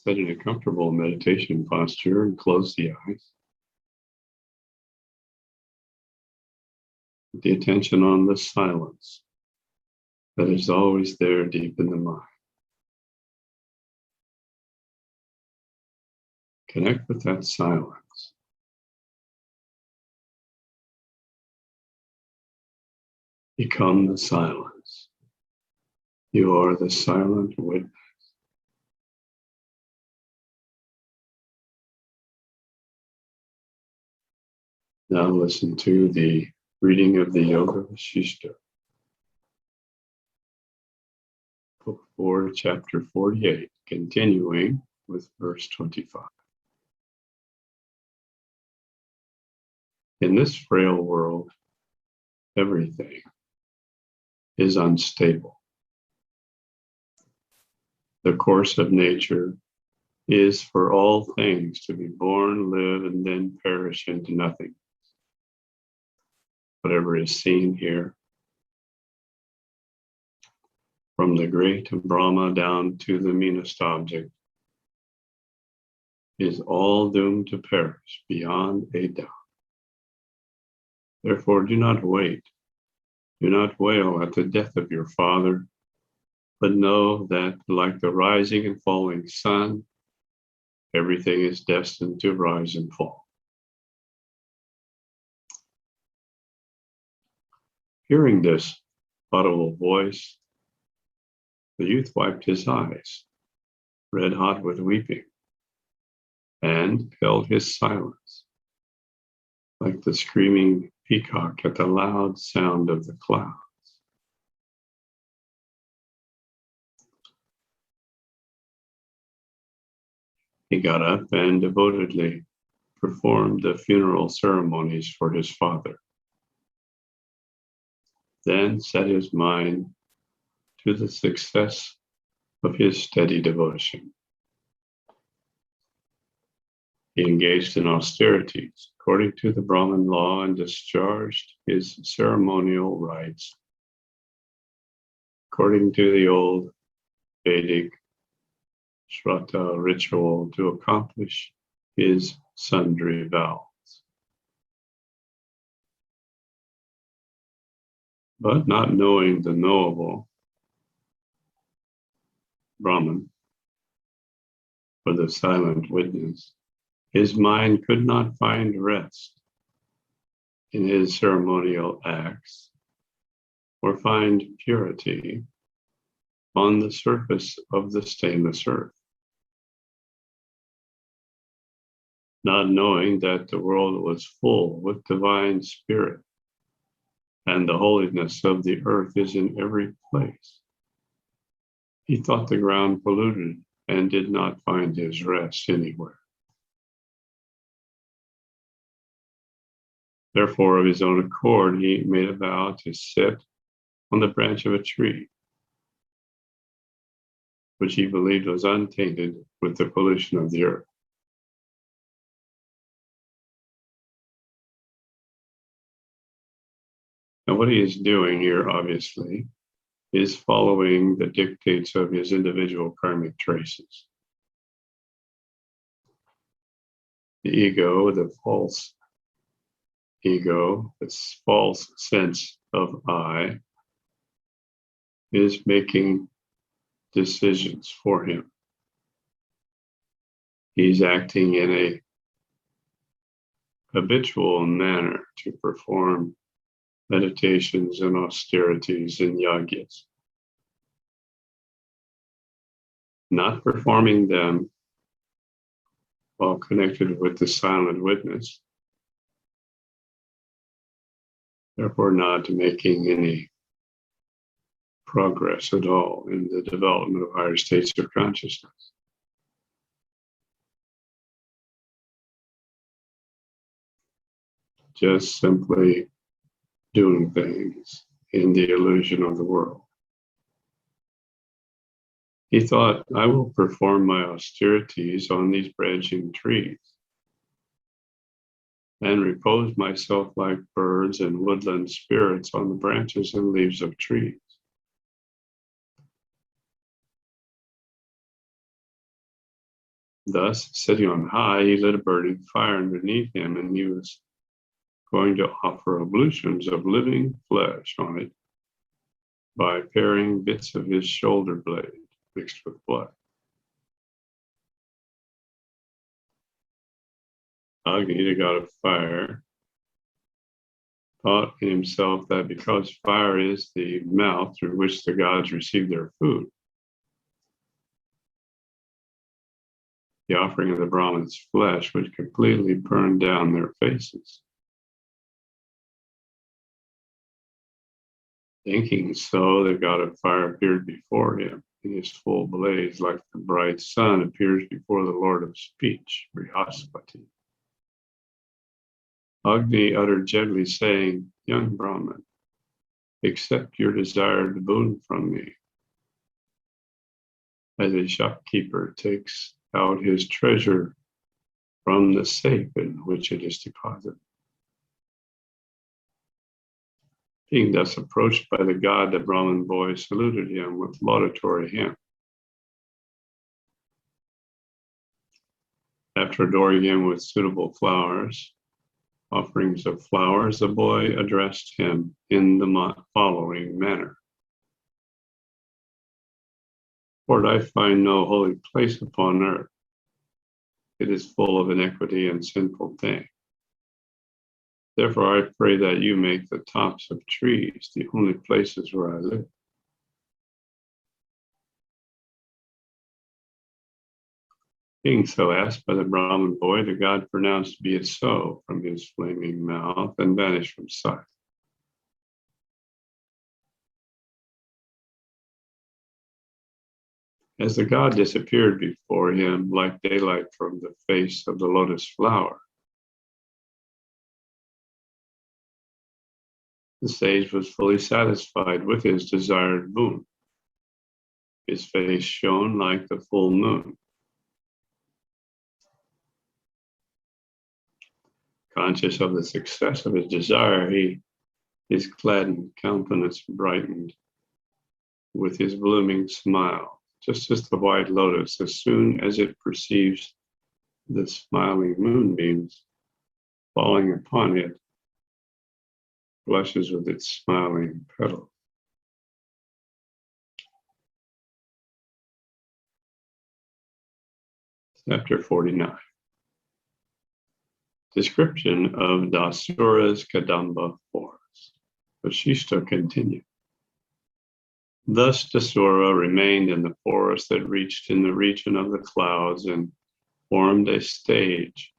Sit in a comfortable meditation posture and close the eyes. Put the attention on the silence that is always there deep in the mind. Connect with that silence. Become the silence. You are the silent witness. Now listen to the reading of the Yoga Vashishta. Book 4, Chapter 48, continuing with verse 25. In this frail world, everything is unstable. The course of nature is for all things to be born, live, and then perish into nothing. Whatever is seen here, from the great Brahma down to the meanest object, is all doomed to perish beyond a doubt. Therefore, do not wait. Do not wail at the death of your father, but know that, like the rising and falling sun, everything is destined to rise and fall. Hearing this audible voice, the youth wiped his eyes, red hot with weeping, and held his silence, like the screaming peacock at the loud sound of the clouds. He got up and devotedly performed the funeral ceremonies for his father. Then set his mind to the success of his steady devotion. He engaged in austerities according to the Brahman law and discharged his ceremonial rites according to the old Vedic Shraddha ritual to accomplish his sundry vows. But not knowing the knowable Brahman, or the silent witness, his mind could not find rest in his ceremonial acts or find purity on the surface of the stainless earth. Not knowing that the world was full with divine spirit and the holiness of the earth is in every place, he thought the ground polluted and did not find his rest anywhere. Therefore, of his own accord, he made a vow to sit on the branch of a tree, which he believed was untainted with the pollution of the earth. And what he is doing here, obviously, is following the dictates of his individual karmic traces. The ego, the false ego, this false sense of I, is making decisions for him. He's acting in a habitual manner to perform meditations and austerities and yagyas. Not performing them while connected with the silent witness, therefore not making any progress at all in the development of higher states of consciousness. Just simply doing things in the illusion of the world. He thought, I will perform my austerities on these branching trees and repose myself like birds and woodland spirits on the branches and leaves of trees. Thus, sitting on high, he lit a burning fire underneath him, and he was going to offer ablutions of living flesh on it by paring bits of his shoulder blade mixed with blood. Agni, the god of fire, thought in himself that because fire is the mouth through which the gods receive their food, the offering of the Brahman's flesh would completely burn down their faces. Thinking so, the god of fire appeared before him in his full blaze, like the bright sun appears before the Lord of speech, Brihaspati. Agni uttered gently, saying, "Young Brahman, accept your desired boon from me." As a shopkeeper takes out his treasure from the safe in which it is deposited. Being thus approached by the god, the Brahmin boy saluted him with laudatory hymn. After adoring him with suitable offerings of flowers, the boy addressed him in the following manner. Lord, I find no holy place upon earth. It is full of iniquity and sinful things. Therefore, I pray that you make the tops of trees the only places where I live. Being so asked by the Brahmin boy, the god pronounced, "Be it so," from his flaming mouth and vanished from sight. As the god disappeared before him like daylight from the face of the lotus flower, the sage was fully satisfied with his desired boon. His face shone like the full moon. Conscious of the success of his desire, his gladdened countenance brightened with his blooming smile, just as the white lotus, as soon as it perceives the smiling moonbeams falling upon it, blushes with its smiling petals. Chapter 49. Description of Dasura's Kadamba forest. Vashishta continued. Thus Dasura remained in the forest that reached in the region of the clouds and formed a stage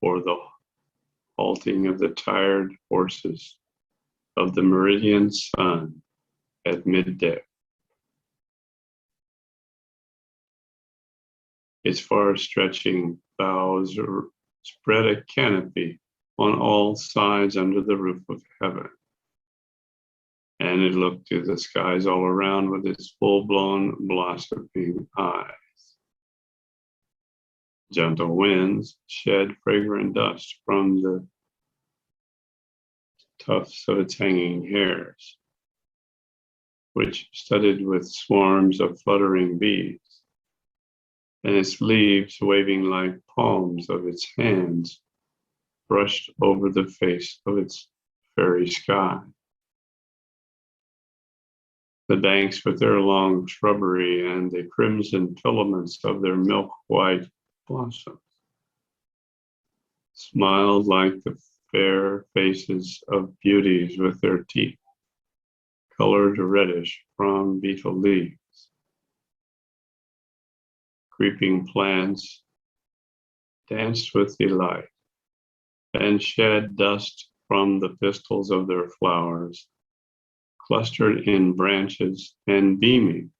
for the halting of the tired horses of the meridian sun at midday. Its far-stretching boughs spread a canopy on all sides under the roof of heaven, and it looked to the skies all around with its full-blown blossoming eyes. Gentle winds shed fragrant dust from the tufts of its hanging hairs, which studded with swarms of fluttering bees, and its leaves waving like palms of its hands brushed over the face of its fairy sky. The banks with their long shrubbery and the crimson filaments of their milk-white blossoms smiled like the fair faces of beauties with their teeth colored reddish from beetle leaves. Creeping plants danced with delight and shed dust from the pistils of their flowers, clustered in branches and beaming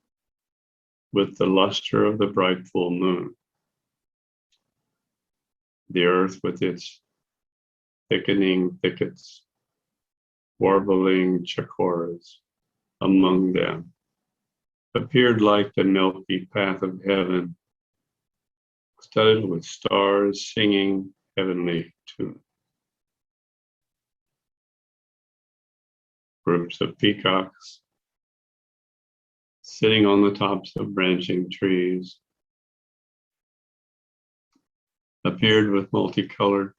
with the luster of the bright full moon. The earth with its thickening thickets, warbling chakoras among them, appeared like the milky path of heaven, studded with stars singing heavenly tunes. Groups of peacocks sitting on the tops of branching trees appeared with multicolored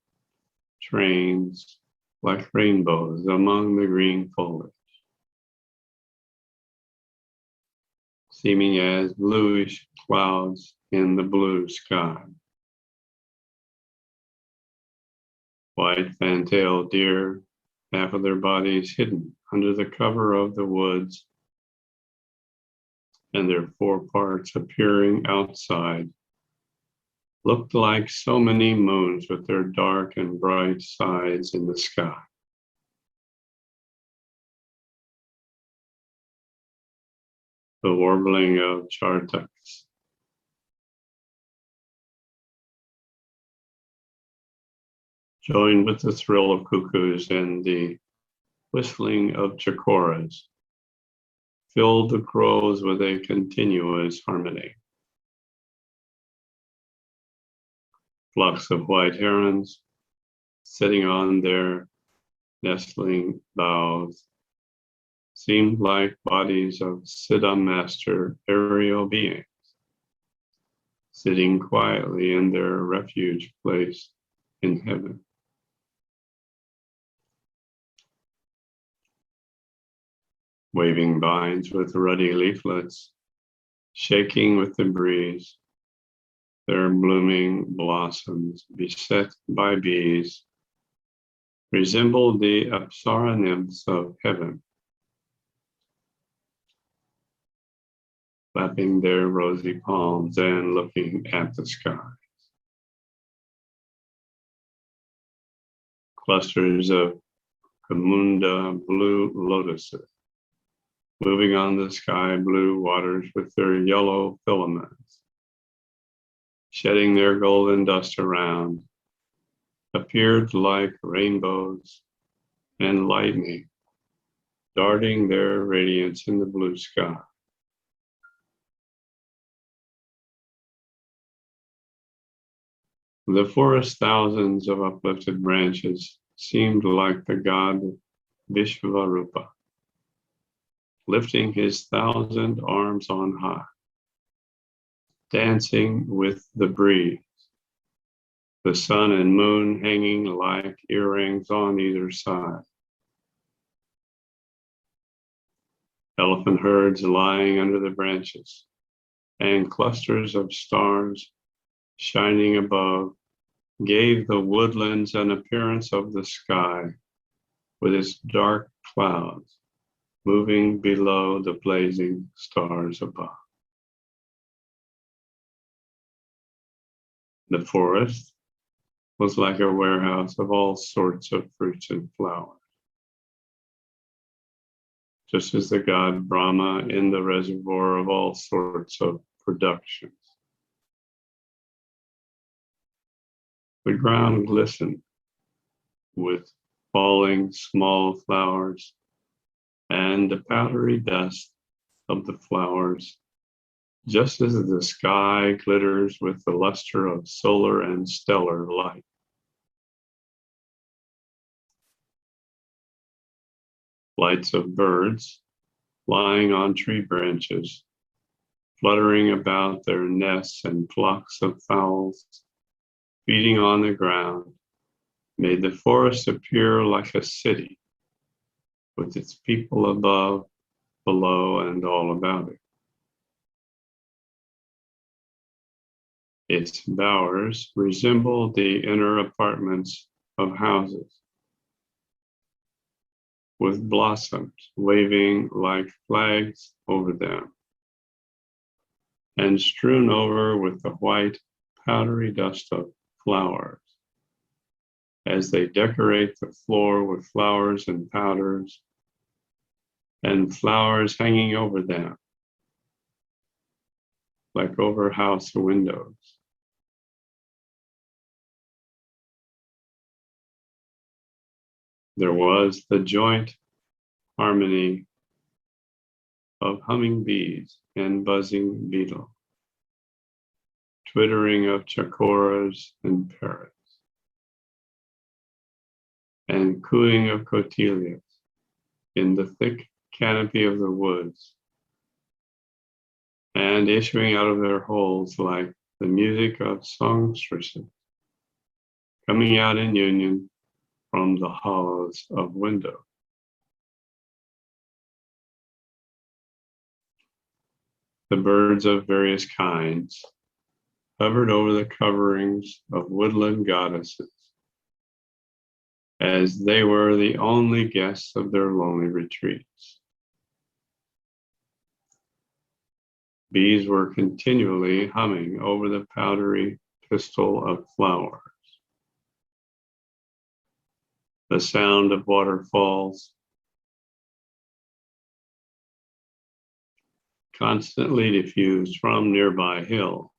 trains like rainbows among the green foliage, seeming as bluish clouds in the blue sky. White fan-tailed deer, half of their bodies hidden under the cover of the woods, and their foreparts appearing outside, looked like so many moons with their dark and bright sides in the sky. The warbling of charducks, joined with the thrill of cuckoos and the whistling of chokoras, filled the groves with a continuous harmony. Flocks of white herons sitting on their nestling boughs seemed like bodies of Siddha master aerial beings, sitting quietly in their refuge place in heaven. Waving vines with ruddy leaflets, shaking with the breeze, their blooming blossoms beset by bees, resembled the Apsara nymphs of heaven, clapping their rosy palms and looking at the sky. Clusters of Kamunda blue lotuses, moving on the sky blue waters with their yellow filaments, shedding their golden dust around, appeared like rainbows and lightning, darting their radiance in the blue sky. The forest thousands of uplifted branches seemed like the god Vishvarupa, lifting his 1,000 arms on high, dancing with the breeze, the sun and moon hanging like earrings on either side. Elephant herds lying under the branches, and clusters of stars shining above gave the woodlands an appearance of the sky with its dark clouds moving below the blazing stars above. The forest was like a warehouse of all sorts of fruits and flowers, just as the god Brahma in the reservoir of all sorts of productions. The ground glistened with falling small flowers, and the powdery dust of the flowers, just as the sky glitters with the luster of solar and stellar light. Flights of birds lying on tree branches, fluttering about their nests, and flocks of fowls feeding on the ground, made the forest appear like a city, with its people above, below, and all about it. Its bowers resembled the inner apartments of houses, with blossoms waving like flags over them, and strewn over with the white, powdery dust of flowers, as they decorate the floor with flowers and powders, and flowers hanging over them, like over house windows. There was the joint harmony of humming bees and buzzing beetle, twittering of chokoras and parrots, and cooing of cotilias in the thick canopy of the woods, and issuing out of their holes like the music of songstresses coming out in union from the hollows of window. The birds of various kinds hovered over the coverings of woodland goddesses, as they were the only guests of their lonely retreats. Bees were continually humming over the powdery pistil of flowers. The sound of waterfalls constantly diffused from nearby hill.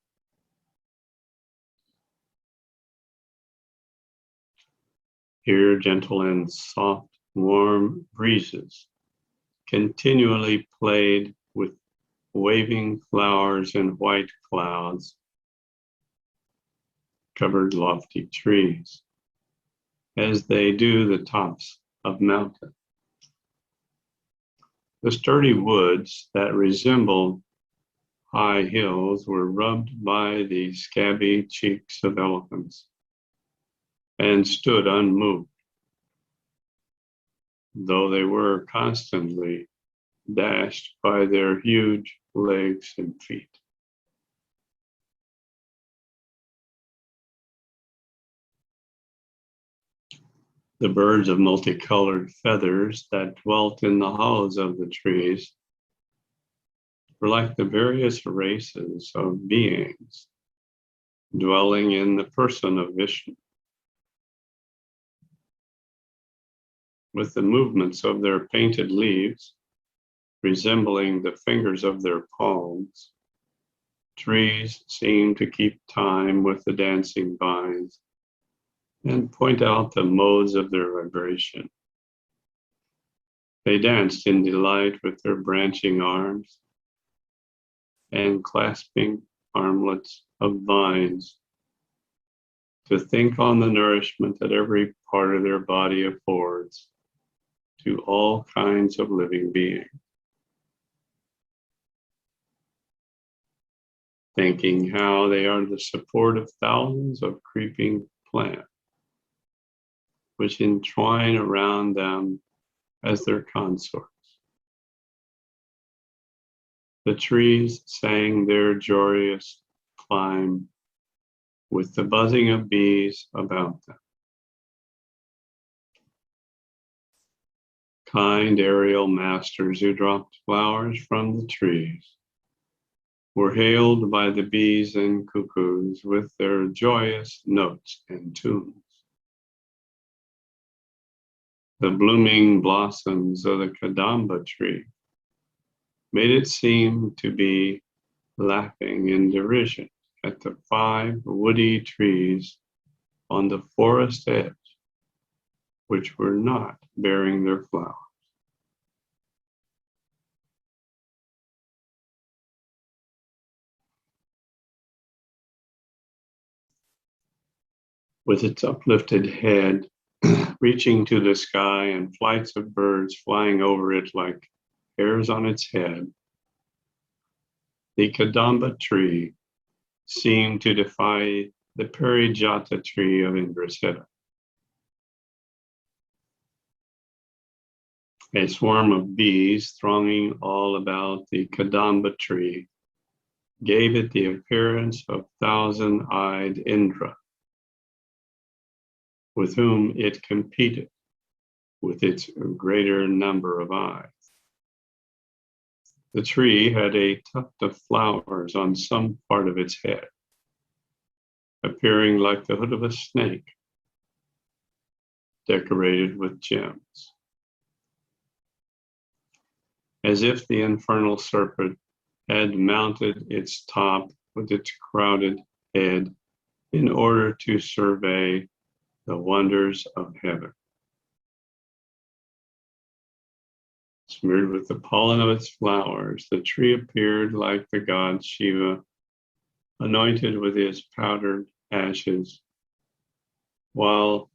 Here, gentle and soft, warm breezes continually played with waving flowers and white clouds, covered lofty trees, as they do the tops of mountains. The sturdy woods that resembled high hills were rubbed by the scabby cheeks of elephants and stood unmoved, though they were constantly dashed by their huge legs and feet. The birds of multicolored feathers that dwelt in the hollows of the trees were like the various races of beings dwelling in the person of Vishnu. With the movements of their painted leaves, resembling the fingers of their palms, trees seem to keep time with the dancing vines and point out the modes of their vibration. They danced in delight with their branching arms and clasping armlets of vines to think on the nourishment that every part of their body affords to all kinds of living beings. Thinking how they are the support of thousands of creeping plants, which entwine around them as their consorts. The trees sang their joyous climb with the buzzing of bees about them. Kind aerial masters who dropped flowers from the trees were hailed by the bees and cuckoos with their joyous notes and tunes. The blooming blossoms of the kadamba tree made it seem to be laughing in derision at the 5 woody trees on the forest edge, which were not bearing their flowers. With its uplifted head reaching to the sky and flights of birds flying over it like hairs on its head, the kadamba tree seemed to defy the parijata tree of Indraseta. A swarm of bees thronging all about the kadamba tree gave it the appearance of thousand-eyed Indra, with whom it competed with its greater number of eyes. The tree had a tuft of flowers on some part of its head, appearing like the hood of a snake, decorated with gems, as if the infernal serpent had mounted its top with its crowded head in order to survey the wonders of heaven. Smeared with the pollen of its flowers, the tree appeared like the god Shiva, anointed with his powdered ashes, while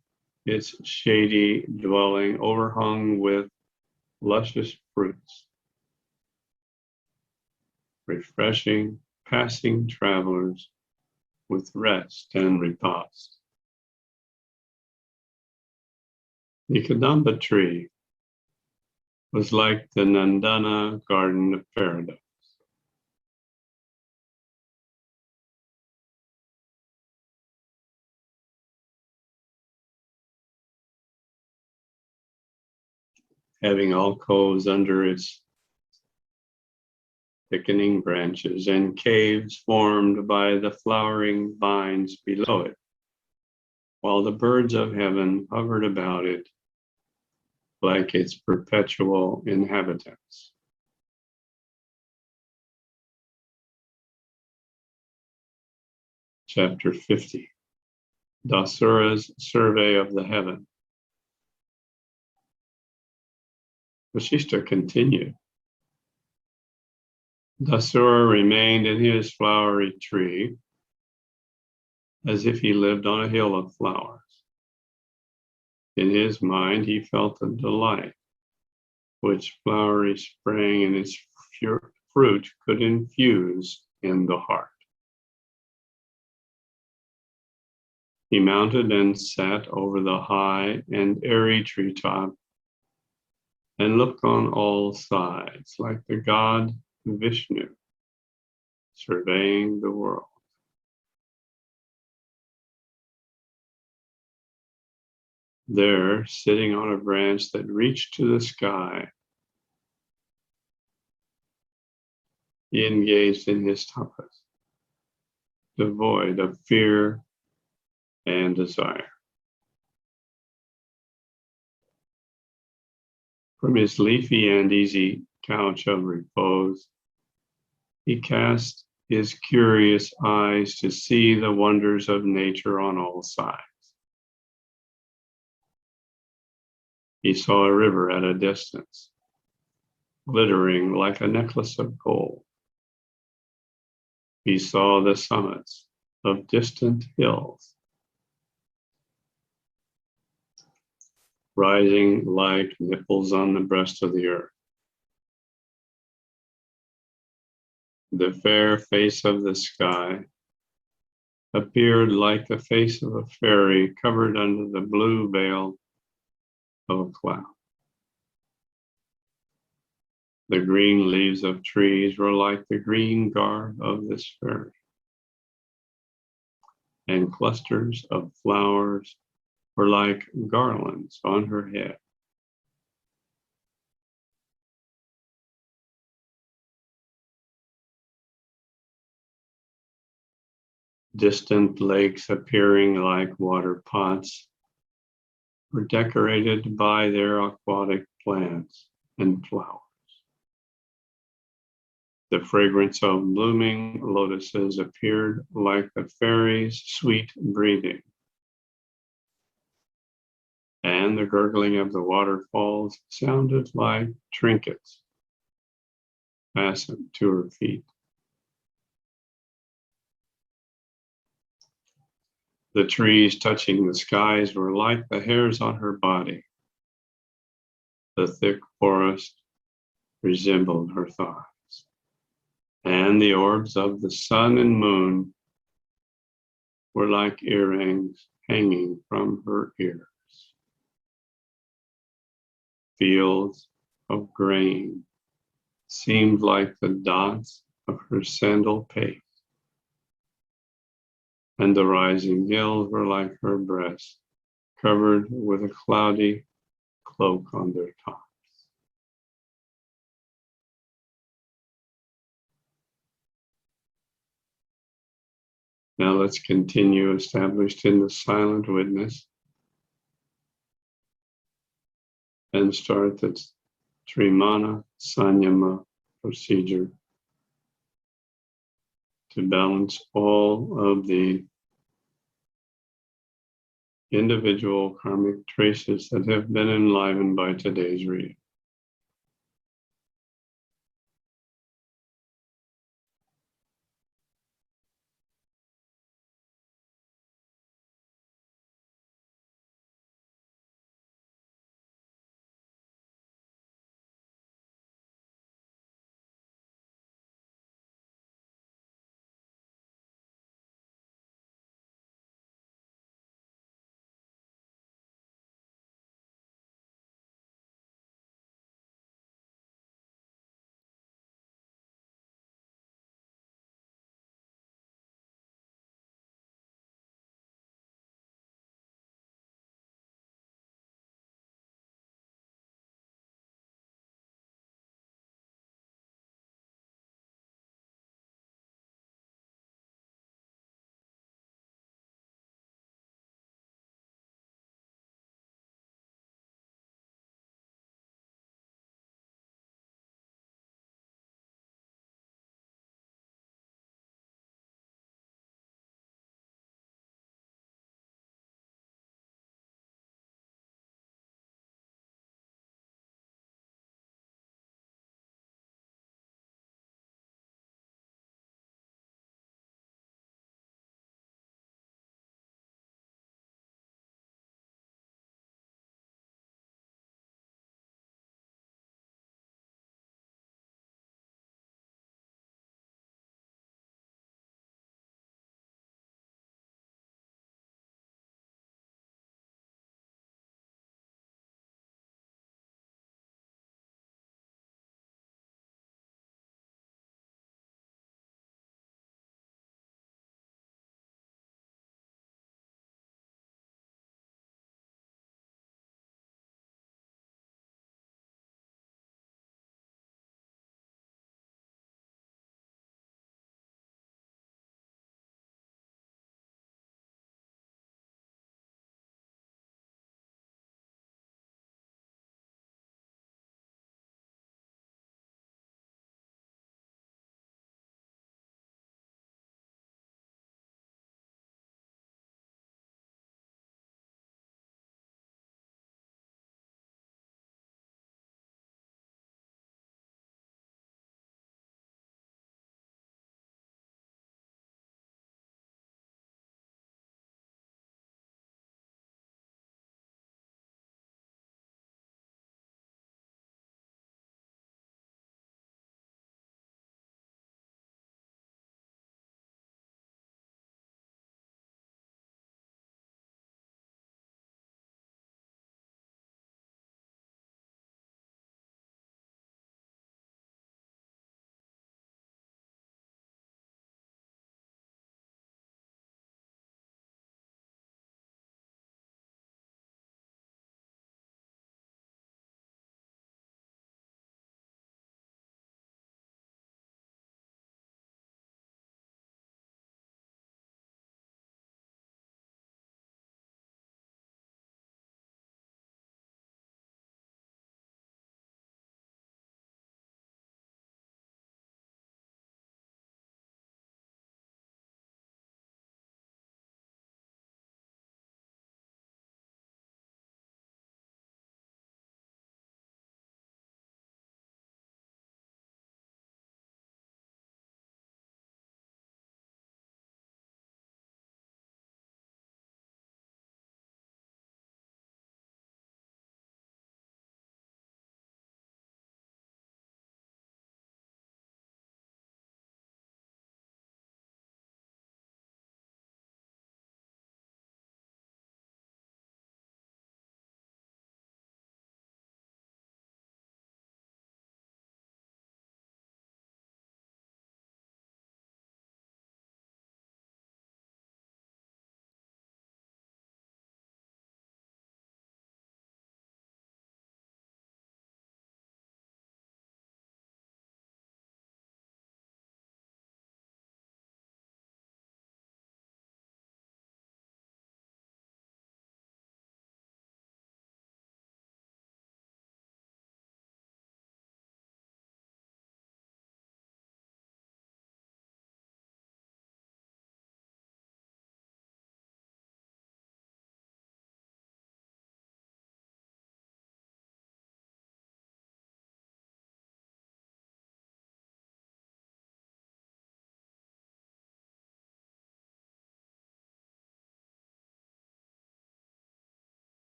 its shady dwelling overhung with luscious fruits, refreshing passing travelers with rest and repose. The Kadamba tree was like the Nandana garden of paradise. Having alcoves under its thickening branches and caves formed by the flowering vines below it, while the birds of heaven hovered about it like its perpetual inhabitants. Chapter 50, Dasura's Survey of the Heaven. Vashishta continued. Dasura remained in his flowery tree as if he lived on a hill of flowers. In his mind, he felt a delight which flowery spring and its fruit could infuse in the heart. He mounted and sat over the high and airy treetop and looked on all sides like the god Vishnu, surveying the world. There, sitting on a branch that reached to the sky, he engaged in his tapas, devoid of fear and desire. From his leafy and easy couch of repose, he cast his curious eyes to see the wonders of nature on all sides. He saw a river at a distance, glittering like a necklace of gold. He saw the summits of distant hills, rising like nipples on the breast of the earth. The fair face of the sky appeared like the face of a fairy covered under the blue veil of a cloud. The green leaves of trees were like the green garb of this fairy, and clusters of flowers were like garlands on her head. Distant lakes appearing like water pots were decorated by their aquatic plants and flowers. The fragrance of blooming lotuses appeared like the fairies' sweet breathing, and the gurgling of the waterfalls sounded like trinkets fastened to her feet. The trees touching the skies were like the hairs on her body. The thick forest resembled her thighs, and the orbs of the sun and moon were like earrings hanging from her ears. Fields of grain seemed like the dots of her sandal pace, and the rising hills were like her breasts, covered with a cloudy cloak on their tops. Now let's continue established in the silent witness and start the Trimana Sanyama procedure to balance all of the individual karmic traces that have been enlivened by today's reading.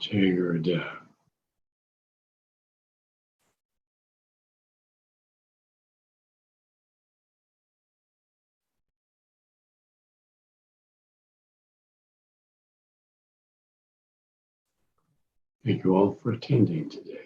Tear down. Thank you all for attending today.